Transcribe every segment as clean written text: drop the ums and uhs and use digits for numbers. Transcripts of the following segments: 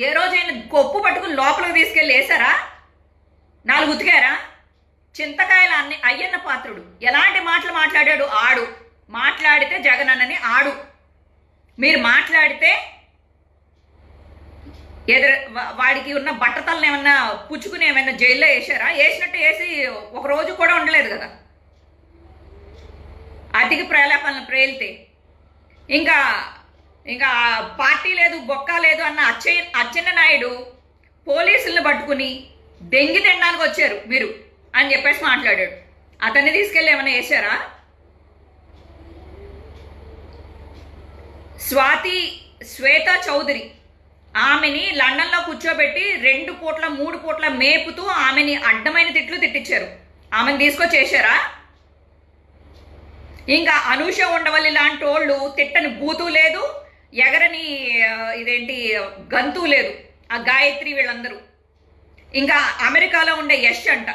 ఏ రోజైనా కొప్పు పట్టుకుని లోపలికి తీసుకెళ్ళి వేసారా? 4 ఉతికారా? చింతకాయల అయ్యన్న పాత్రుడు ఎలాంటి మాటలు మాట్లాడాడు? ఆడు మాట్లాడితే జగనన్నని ఆడు, మీరు మాట్లాడితే వాడికి ఉన్న బట్టతలను ఏమన్నా పుచ్చుకుని ఏమైనా జైల్లో వేసారా? వేసినట్టు వేసి ఒక రోజు కూడా ఉండలేదు కదా. అతికి ప్రలాపనలు ప్రేలితే ఇంకా ఇంకా పార్టీ లేదు బొక్క లేదు అన్న అచ్చెన్న నాయుడు పోలీసులను పట్టుకుని దెంగి తినడానికి వచ్చారు మీరు అని చెప్పేసి మాట్లాడాడు. అతన్ని తీసుకెళ్ళి ఏమైనా వేసారా? శ్వేత చౌదరి ఆమెని లండన్లో కూర్చోబెట్టి 2 పూట్ల 3 పూట్ల మేపుతూ ఆమెని అడ్డమైన తిట్లు తిట్టించారు. ఆమెను తీసుకొచ్చేసారా? ఇంకా అనూష ఉండవల్లి లాంటి వాళ్ళు తిట్టని బూతు లేదు, ఎగరని ఇదేంటి గంతు లేదు. ఆ గాయత్రి వీళ్ళందరూ ఇంకా అమెరికాలో ఉండే యష్ అంట.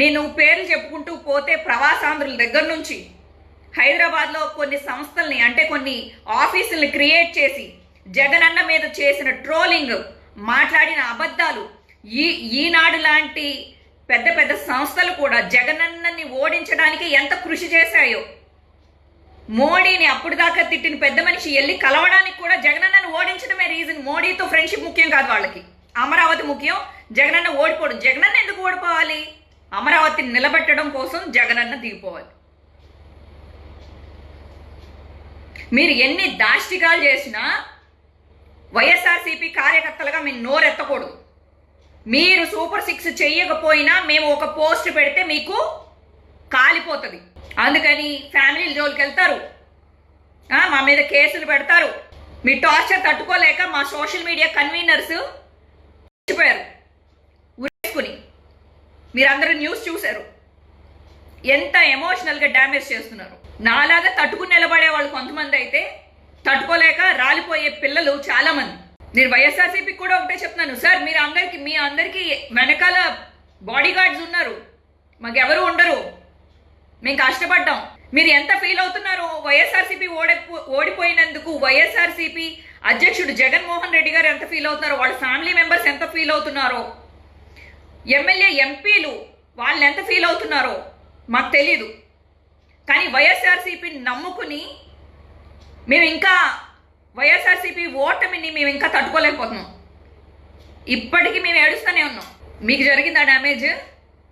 నేను పేర్లు చెప్పుకుంటూ పోతే ప్రవాసాంధ్రుల దగ్గర నుంచి హైదరాబాద్లో కొన్ని సంస్థల్ని అంటే కొన్ని ఆఫీసుల్ని క్రియేట్ చేసి జగనన్న మీద చేసిన ట్రోలింగ్, మాట్లాడిన అబద్ధాలు, ఈనాడు లాంటి పెద్ద పెద్ద సంస్థలు కూడా జగనన్నని ఓడించడానికి ఎంత కృషి చేశాయో. మోడీని అప్పుడు దాకా తిట్టిన పెద్ద మనిషి వెళ్ళి కలవడానికి కూడా జగనన్నను ఓడించడమే రీజన్. మోడీతో ఫ్రెండ్షిప్ ముఖ్యం కాదు వాళ్ళకి, అమరావతి ముఖ్యం. జగనన్న ఓడిపోవడం. జగనన్న ఎందుకు ఓడిపోవాలి? అమరావతిని నిలబెట్టడం కోసం జగనన్న దిగిపోవాలి. మీరు ఎన్ని దాష్టికాలు చేసినా వైఎస్ఆర్సీపీ కార్యకర్తలుగా మేము నోరెత్తకూడదు. మీరు సూపర్ 6 చెయ్యకపోయినా మేము ఒక పోస్ట్ పెడితే మీకు కాలిపోతుంది. అందుకని ఫ్యామిలీ జోలికి వెళ్తారు, మా మీద కేసులు పెడతారు. మీ టార్చర్ తట్టుకోలేక మా సోషల్ మీడియా కన్వీనర్స్ చచ్చిపోయారు ఉరేసుకుని. మీరందరూ న్యూస్ చూశారు ఎంత ఎమోషనల్గా డ్యామేజ్ చేస్తున్నారు. నాలాగా తట్టుకుని నిలబడే వాళ్ళు కొంతమంది అయితే తట్టుకోలేక రాలిపోయే పిల్లలు చాలా మంది. నేను వైఎస్ఆర్సీపీకి కూడా ఒకటే చెప్తున్నాను, సార్ మీ అందరికీ వెనకాల బాడీ గార్డ్స్ ఉన్నారు, మాకెవరు ఉండరు, మేము కష్టపడ్డాం. మీరు ఎంత ఫీల్ అవుతున్నారో వైఎస్ఆర్సీపీ ఓడిపోయినందుకు వైఎస్ఆర్సీపీ అధ్యక్షుడు జగన్మోహన్ రెడ్డి గారు ఎంత ఫీల్ అవుతున్నారో, వాళ్ళ ఫ్యామిలీ మెంబర్స్ ఎంత ఫీల్ అవుతున్నారో, ఎమ్మెల్యే ఎంపీలు వాళ్ళు ఎంత ఫీల్ అవుతున్నారో మాకు తెలీదు. కానీ వైఎస్ఆర్సీపీని నమ్ముకుని మేము ఇంకా వైఎస్ఆర్సీపీ ఓటమిని మేము ఇంకా తట్టుకోలేకపోతున్నాం. ఇప్పటికీ మేము ఏడుస్తూనే ఉన్నాం. మీకు జరిగిందా డ్యామేజ్?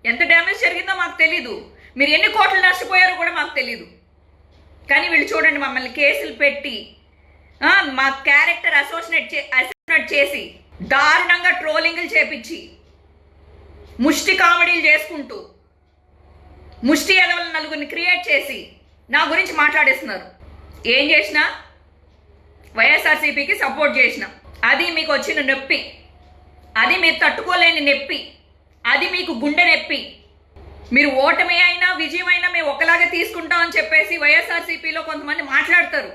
ఎంత డ్యామేజ్ జరిగిందో మాకు తెలీదు. మీరు ఎన్ని కోట్లు నష్టపోయారో కూడా మాకు తెలీదు. కానీ వీళ్ళు చూడండి, మమ్మల్ని కేసులు పెట్టి మా క్యారెక్టర్ అసోసినేట్ చేసి దారుణంగా ట్రోలింగ్లు చేపించి ముష్టి కామెడీలు చేసుకుంటూ ముష్టి ఎదవల నలుగురిని క్రియేట్ చేసి నా గురించి మాట్లాడేస్తున్నారు. ఏం చేసినా వైఎస్ఆర్సీపీకి సపోర్ట్ చేసిన, అది మీకు వచ్చిన నొప్పి, అది మీరు తట్టుకోలేని నొప్పి, అది మీకు గుండె నొప్పి. మీరు ఓటమి అయినా విజయం అయినా మేము ఒకలాగే తీసుకుంటామని చెప్పేసి వైఎస్ఆర్సీపీలో కొంతమంది మాట్లాడతారు.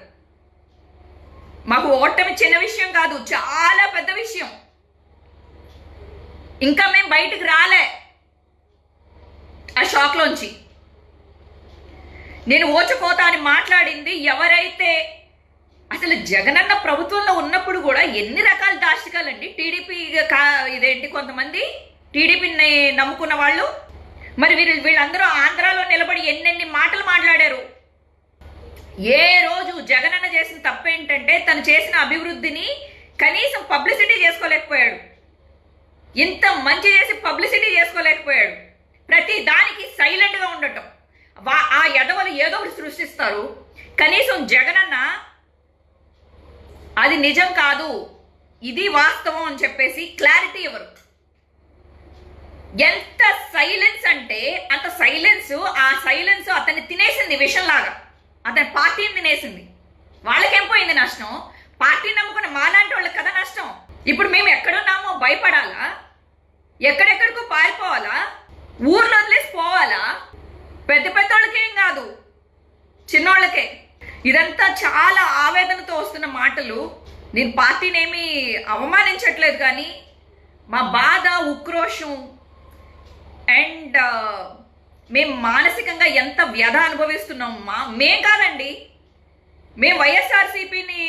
మాకు ఓటమి చిన్న విషయం కాదు, చాలా పెద్ద విషయం. ఇంకా మేము బయటకు రాలే ఆ షాక్లోంచి. నేను ఓచుకోతా అని మాట్లాడింది ఎవరైతే అసలు జగనన్న ప్రభుత్వంలో ఉన్నప్పుడు కూడా ఎన్ని రకాల దాష్టికాలండి. టీడీపీ ఇదేంటి కొంతమంది టీడీపీని నమ్ముకున్న వాళ్ళు, మరి వీళ్ళందరూ ఆంధ్రాలో నిలబడి ఎన్నెన్ని మాటలు మాట్లాడారు. ఏ రోజు జగనన్న చేసిన తప్పేంటంటే తను చేసిన అభివృద్ధిని కనీసం పబ్లిసిటీ చేసుకోలేకపోయాడు. ఇంత మంచి చేసి పబ్లిసిటీ చేసుకోలేకపోయాడు. ప్రతి దానికి సైలెంట్గా ఉండటం. ఆ ఎదవలు ఏదో ఒకటి సృష్టిస్తారు. కనీసం జగనన్న అది నిజం కాదు, ఇది వాస్తవం అని చెప్పేసి క్లారిటీ ఇవ్వరు. ఎంత సైలెన్స్ అంటే అంత సైలెన్స్. ఆ సైలెన్స్ అతన్ని తినేసింది విషంలాగా, అతని పార్టీని తినేసింది. వాళ్ళకేం పోయింది నష్టం? పార్టీ నమ్ముకున్న మాలాంటి వాళ్ళకి కదా నష్టం. ఇప్పుడు మేము ఎక్కడున్నామో భయపడాలా? ఎక్కడెక్కడికో పారిపోవాలా? ఊర్లో వదిలేసి పోవాలా? పెద్ద పెద్దోళ్ళకేం కాదు, చిన్నోళ్ళకే. ఇదంతా చాలా ఆవేదనతో వస్తున్న మాటలు. నేను పార్టీని ఏమీ అవమానించట్లేదు, కానీ మా బాధ, ఉక్రోషం అండ్ మేము మానసికంగా ఎంత వ్యధ అనుభవిస్తున్నాం. మేం కాదండి, మేము వైఎస్ఆర్సీపీని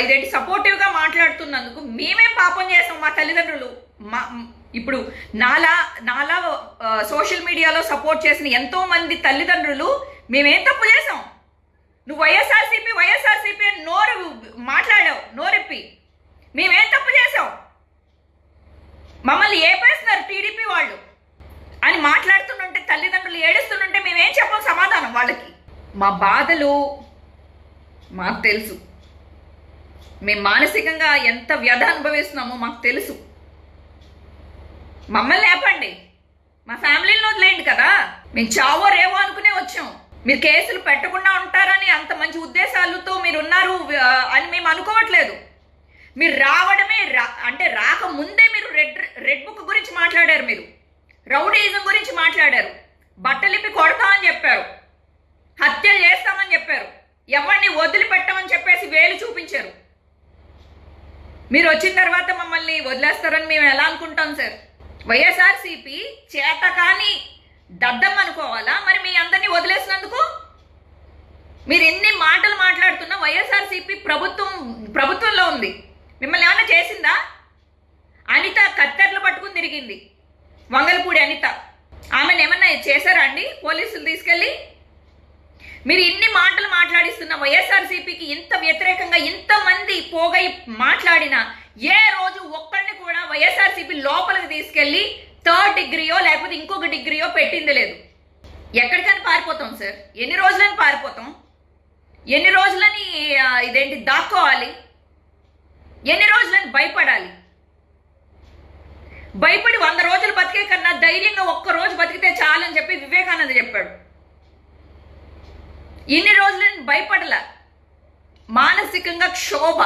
ఇదేంటి సపోర్టివ్గా మాట్లాడుతున్నందుకు మేమేం పాపం చేసాం? మా తల్లిదండ్రులు ఇప్పుడు నాలా సోషల్ మీడియాలో సపోర్ట్ చేసిన ఎంతో మంది తల్లిదండ్రులు మేమేం తప్పు చేసాం? నువ్వు వైఎస్ఆర్సీపీ అని నోరు మాట్లాడావు, నోరెప్పి. మేమేం తప్పు చేసాం? మమ్మల్ని ఏపేస్తున్నారు టీడీపీ వాళ్ళు అని మాట్లాడుతుంటే, తల్లిదండ్రులు ఏడుస్తుంటే మేమేం చెప్పాం సమాధానం వాళ్ళకి? మా బాధలు మాకు తెలుసు, మేము మానసికంగా ఎంత వ్యధ అనుభవిస్తున్నామో మాకు తెలుసు. మమ్మల్ని లేపండి, మా ఫ్యామిలీని వదిలేయండి కదా. మేము చావో రేవో అనుకునే వచ్చాం. మీరు కేసులు పెట్టకుండా ఉంటారని అంత మంచి ఉద్దేశాలతో మీరు ఉన్నారు అని మేము అనుకోవట్లేదు. మీరు రావడమే అంటే రాకముందే మీరు రెడ్ బుక్ గురించి మాట్లాడారు, మీరు రౌడీజం గురించి మాట్లాడారు, బట్టలిప్పి కొడతామని చెప్పారు, హత్యలు చేస్తామని చెప్పారు, ఎవరిని వదిలిపెట్టమని చెప్పేసి వేలు చూపించారు. మీరు వచ్చిన తర్వాత మమ్మల్ని వదిలేస్తారని మేము ఎలా అనుకుంటాం సార్? వైఎస్ఆర్సీపీ చేత కానీ దద్దం అనుకోవాలా మరి మీ అందరినీ వదిలేసినందుకు? మీరు ఎన్ని మాటలు మాట్లాడుతున్నా వైఎస్ఆర్సీపీ ప్రభుత్వంలో ఉంది. మిమ్మల్ని ఏమైనా చేసిందా? అనిత కత్తెరలు పట్టుకుని తిరిగింది, వంగలపూడి అనిత. ఆమెను ఏమన్నా చేశారా అండి పోలీసులు తీసుకెళ్ళి? మీరు ఇన్ని మాటలు మాట్లాడిస్తున్న వైఎస్ఆర్సీపీకి ఇంత వ్యతిరేకంగా ఇంతమంది పోగై మాట్లాడినా ఏ రోజు ఒక్కడిని కూడా వైఎస్ఆర్సీపీ లోపలికి తీసుకెళ్ళి 3rd డిగ్రీయో లేకపోతే ఇంకొక డిగ్రీయో పెట్టింది లేదు. ఎక్కడికైనా పారిపోతాం సార్? ఎన్ని రోజులని పారిపోతాం? ఎన్ని రోజులని ఇదేంటి దాక్కోవాలి? ఎన్ని రోజులని భయపడాలి? భయపడి 100 రోజులు బతికే కన్నా ధైర్యంగా ఒక్క రోజు బతికితే చాలని చెప్పి వివేకానంద చెప్పాడు. ఇన్ని రోజులని భయపడలా, మానసికంగా క్షోభ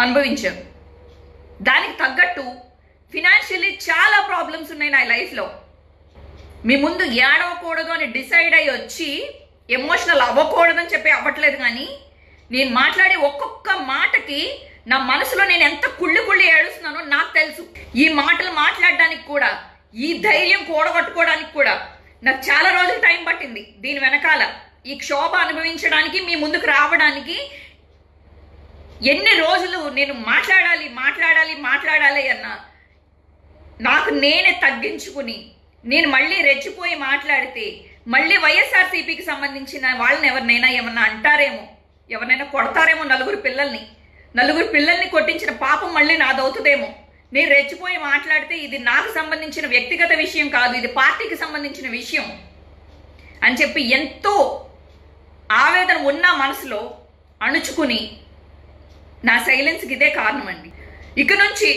అనుభవించాం. దానికి తగ్గట్టు ఫినాన్షియల్లీ చాలా ప్రాబ్లమ్స్ ఉన్నాయి నా లైఫ్లో. మీ ముందు ఏడవకూడదు అని డిసైడ్ అయ్యి వచ్చి ఎమోషనల్ అవ్వకూడదని చెప్పి అవ్వట్లేదు, కానీ నేను మాట్లాడే ఒక్కొక్క మాటకి నా మనసులో నేను ఎంత కుళ్ళి ఏడుస్తున్నానో నాకు తెలుసు. ఈ మాటలు మాట్లాడడానికి కూడా, ఈ ధైర్యం కూడగొట్టుకోవడానికి కూడా నాకు చాలా రోజులు టైం పట్టింది. దీని వెనకాల ఈ క్షోభ అనుభవించడానికి, మీ ముందుకు రావడానికి ఎన్ని రోజులు నేను మాట్లాడాలి అన్న నాకు నేనే తగ్గించుకుని నేను మళ్ళీ రెచ్చిపోయి మాట్లాడితే మళ్ళీ వైఎస్ఆర్సీపీకి సంబంధించిన వాళ్ళని ఎవరినైనా ఏమన్నా అంటారేమో, ఎవరినైనా కొడతారేమో, నలుగురు పిల్లల్ని కొట్టించిన పాపం మళ్ళీ నాదవుతుందేమో. నేను రెచ్చిపోయి మాట్లాడితే ఇది నాకు సంబంధించిన వ్యక్తిగత విషయం కాదు, ఇది పార్టీకి సంబంధించిన విషయం అని చెప్పి ఎంతో ఆవేదన ఉన్న మనసులో అణుచుకుని నా సైలెన్స్కి ఇదే కారణం అండి. ఇక నుంచి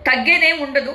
తగ్గేదేం ఉండదు.